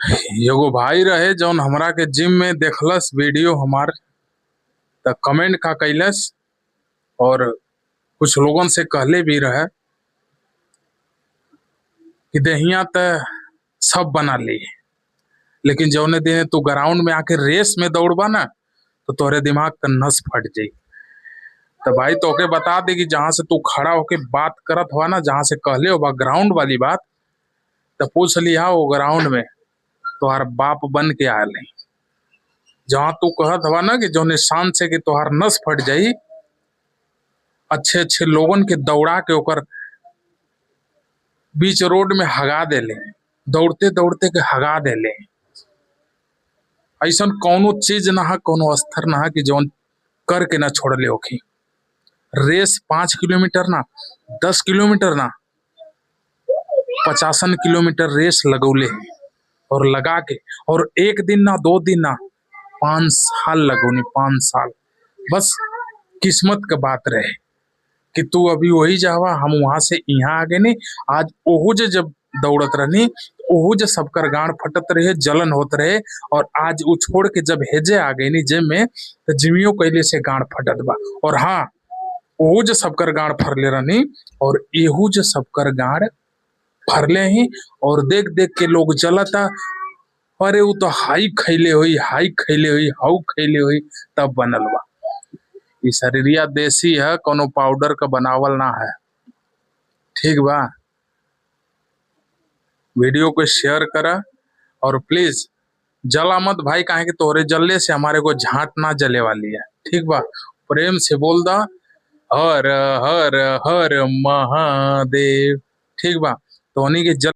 एगो भाई रहे जौन हमरा के जिम में देखलस वीडियो हमार, त कमेंट का कैलस और कुछ लोगन से कहले भी रहे कि देहिया त सब बना ली, लेकिन जौने दिन तू ग्राउंड में आके रेस में दौड़बा ना तो तोहरे दिमाग का नस फट जाई। तो भाई तोके बता दे कि जहां से तू खड़ा होके बात करत हुआ ना, जहां से कहले हो ग्राउंड वाली बात, तो पूछ लिया वो ग्राउंड में तोहार बाप बन के आयल है। जहां तू कहत हवा ना कि जो निशान से कि तोहार नस फट जाई, अच्छे अच्छे लोगन के दौड़ा के ओकर बीच रोड में हगा देले, दौड़ते दौड़ते के हगा देले। ऐसा कौनो चीज ना है, कौनो स्तर ना है कि जौन करके ना छोड़ले होखी। रेस 5 किलोमीटर ना, 10 किलोमीटर ना, 50 किलोमीटर रेस लगौले है और लगा के, और एक दिन ना 2 दिन ना 5 साल लगौनी, 5 साल। बस किस्मत का बात रहे कि तू अभी वही जावा, हम वहां से यहाँ आ गए। नहीं आज ओहू जब दौड़त रहनी, ओहू सबकर गांड फटत रहे, जलन होत रहे, और आज वो छोड़ के जब हेजे आ गई नी जिम में, तो जिमियो कैले से गांड फटत बा। और हाँ, ओहू सबकर गांड फरले रहनी और एहू सबकर गांड फरले ही, और देख देख के लोग जलता, अरे वो तो हाई खैले हुई, हाई खैले हुई, हाउ खैले हुई, तब बनल बा। ई शरीरिया देसी है, कोनो पाउडर का बनावल ना है। ठीक बा, वीडियो को शेयर करा और प्लीज जला मत भाई, काहे कि तोहरे जलने से हमारे को झांट ना जले वाली है। ठीक बा, प्रेम से बोल दा हर हर हर महादेव। ठीक बा, तो उन्हीं के जल